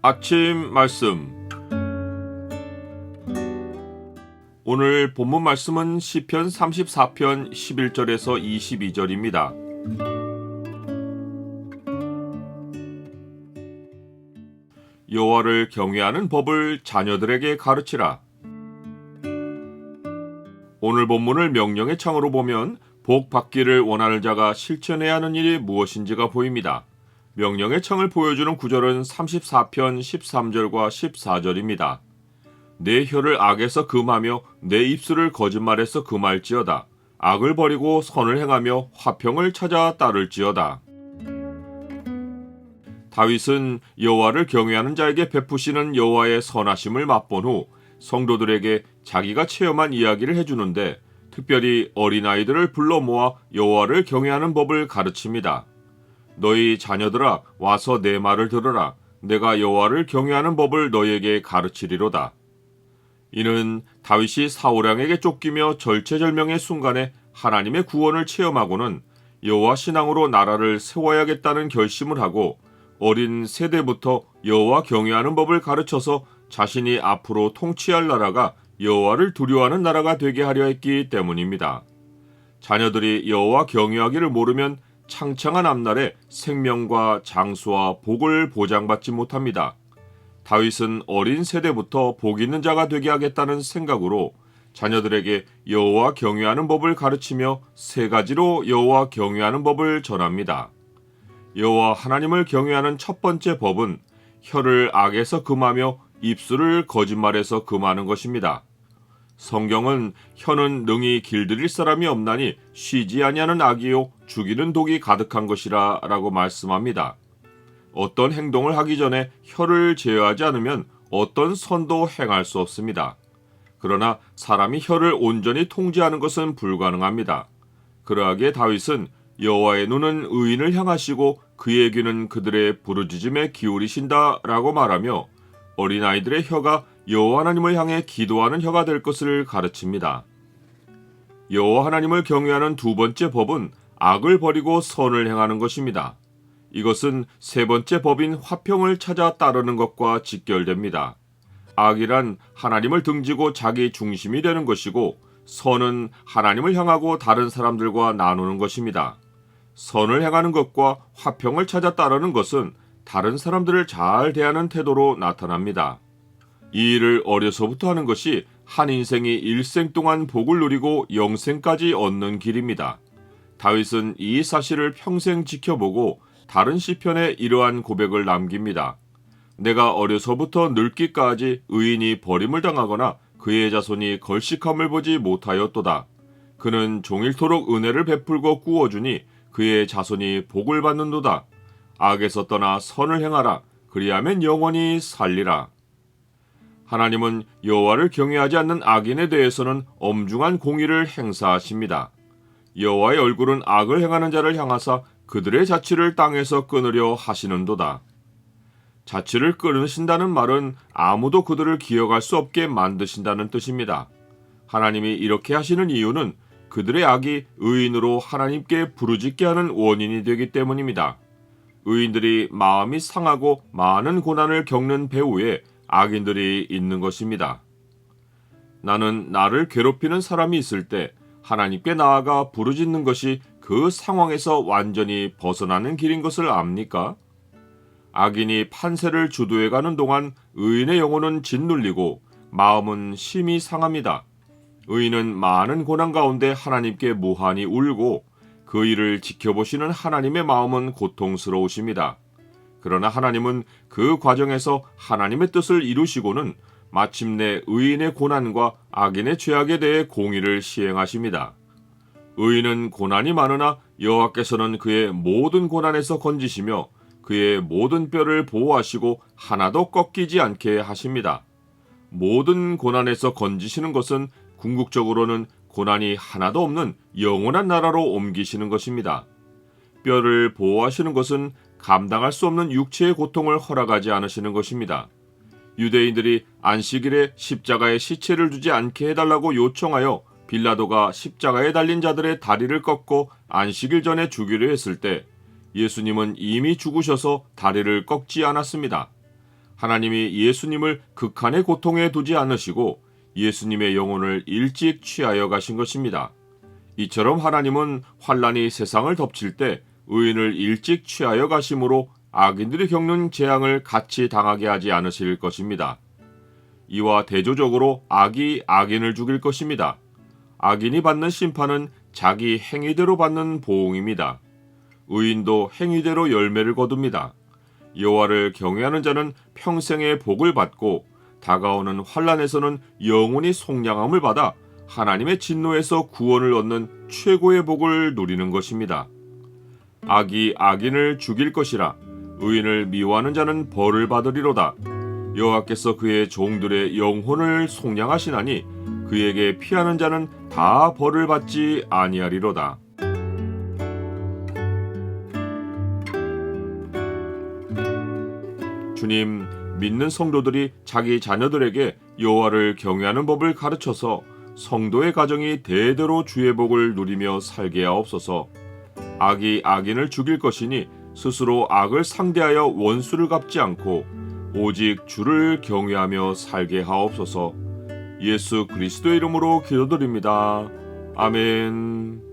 아침 말씀. 오늘 본문 말씀은 시편 34편 11절에서 22절입니다. 여호와를 경외하는 법을 자녀들에게 가르치라. 오늘 본문을 명령의 창으로 보면 복 받기를 원하는 자가 실천해야 하는 일이 무엇인지가 보입니다. 명령의 창을 보여주는 구절은 34편 13절과 14절입니다. 내 혀를 악에서 금하며 내 입술을 거짓말에서 금할지어다. 악을 버리고 선을 행하며 화평을 찾아 따를지어다. 다윗은 여호와를 경외하는 자에게 베푸시는 여호와의 선하심을 맛본 후 성도들에게 자기가 체험한 이야기를 해주는데 특별히 어린아이들을 불러 모아 여호와를 경외하는 법을 가르칩니다. 너희 자녀들아 와서 내 말을 들으라. 내가 여호와를 경외하는 법을 너희에게 가르치리로다. 이는 다윗이 사울 왕에게 쫓기며 절체절명의 순간에 하나님의 구원을 체험하고는 여호와 신앙으로 나라를 세워야겠다는 결심을 하고 어린 세대부터 여호와 경외하는 법을 가르쳐서 자신이 앞으로 통치할 나라가 여호와를 두려워하는 나라가 되게 하려 했기 때문입니다. 자녀들이 여호와 경외하기를 모르면 창창한 앞날에 생명과 장수와 복을 보장받지 못합니다. 다윗은 어린 세대부터 복 있는 자가 되게 하겠다는 생각으로 자녀들에게 여호와 경외하는 법을 가르치며 세 가지로 여호와 경외하는 법을 전합니다. 여호와 하나님을 경외하는 첫 번째 법은 혀를 악에서 금하며 입술을 거짓말에서 금하는 것입니다. 성경은 혀는 능히 길들일 사람이 없나니 쉬지 아니하는 악이요 죽이는 독이 가득한 것이라 라고 말씀합니다. 어떤 행동을 하기 전에 혀를 제어하지 않으면 어떤 선도 행할 수 없습니다. 그러나 사람이 혀를 온전히 통제하는 것은 불가능합니다. 그러하기에 다윗은 여호와의 눈은 의인을 향하시고 그의 귀는 그들의 부르짖음에 기울이신다 라고 말하며 어린아이들의 혀가 여호와 하나님을 향해 기도하는 혀가 될 것을 가르칩니다. 여호와 하나님을 경외하는 두 번째 법은 악을 버리고 선을 행하는 것입니다. 이것은 세 번째 법인 화평을 찾아 따르는 것과 직결됩니다. 악이란 하나님을 등지고 자기 중심이 되는 것이고 선은 하나님을 향하고 다른 사람들과 나누는 것입니다. 선을 행하는 것과 화평을 찾아 따르는 것은 다른 사람들을 잘 대하는 태도로 나타납니다. 이 일을 어려서부터 하는 것이 한 인생이 일생 동안 복을 누리고 영생까지 얻는 길입니다. 다윗은 이 사실을 평생 지켜보고 다른 시편에 이러한 고백을 남깁니다. 내가 어려서부터 늙기까지 의인이 버림을 당하거나 그의 자손이 걸식함을 보지 못하였도다. 그는 종일토록 은혜를 베풀고 꾸어주니 그의 자손이 복을 받는도다. 악에서 떠나 선을 행하라. 그리하면 영원히 살리라. 하나님은 여호와를 경외하지 않는 악인에 대해서는 엄중한 공의를 행사하십니다. 여호와의 얼굴은 악을 행하는 자를 향하사 그들의 자취를 땅에서 끊으려 하시는도다. 자취를 끊으신다는 말은 아무도 그들을 기억할 수 없게 만드신다는 뜻입니다. 하나님이 이렇게 하시는 이유는 그들의 악이 의인으로 하나님께 부르짖게 하는 원인이 되기 때문입니다. 의인들이 마음이 상하고 많은 고난을 겪는 배후에 악인들이 있는 것입니다. 나는 나를 괴롭히는 사람이 있을 때 하나님께 나아가 부르짖는 것이 그 상황에서 완전히 벗어나는 길인 것을 압니까? 악인이 판세를 주도해가는 동안 의인의 영혼은 짓눌리고 마음은 심히 상합니다. 의인은 많은 고난 가운데 하나님께 무한히 울고 그 일을 지켜보시는 하나님의 마음은 고통스러우십니다. 그러나 하나님은 그 과정에서 하나님의 뜻을 이루시고는 마침내 의인의 고난과 악인의 죄악에 대해 공의를 시행하십니다. 의인은 고난이 많으나 여호와께서는 그의 모든 고난에서 건지시며 그의 모든 뼈를 보호하시고 하나도 꺾이지 않게 하십니다. 모든 고난에서 건지시는 것은 궁극적으로는 고난이 하나도 없는 영원한 나라로 옮기시는 것입니다. 뼈를 보호하시는 것은 감당할 수 없는 육체의 고통을 허락하지 않으시는 것입니다. 유대인들이 안식일에 십자가에 시체를 두지 않게 해달라고 요청하여 빌라도가 십자가에 달린 자들의 다리를 꺾고 안식일 전에 주기로 했을 때 예수님은 이미 죽으셔서 다리를 꺾지 않았습니다. 하나님이 예수님을 극한의 고통에 두지 않으시고 예수님의 영혼을 일찍 취하여 가신 것입니다. 이처럼 하나님은 환난이 세상을 덮칠 때 의인을 일찍 취하여 가심으로 악인들이 겪는 재앙을 같이 당하게 하지 않으실 것입니다. 이와 대조적으로 악이 악인을 죽일 것입니다. 악인이 받는 심판은 자기 행위대로 받는 보응입니다. 의인도 행위대로 열매를 거둡니다. 여호와를 경외하는 자는 평생의 복을 받고 다가오는 환난에서는 영원히 속량함을 받아 하나님의 진노에서 구원을 얻는 최고의 복을 누리는 것입니다. 악이 악인을 죽일 것이라 의인을 미워하는 자는 벌을 받으리로다. 여호와께서 그의 종들의 영혼을 속량하시나니 그에게 피하는 자는 다 벌을 받지 아니하리로다. 주님, 믿는 성도들이 자기 자녀들에게 여호와를 경외하는 법을 가르쳐서 성도의 가정이 대대로 주의 복을 누리며 살게 하옵소서. 악이 악인을 죽일 것이니 스스로 악을 상대하여 원수를 갚지 않고 오직 주를 경외하며 살게 하옵소서. 예수 그리스도의 이름으로 기도드립니다. 아멘.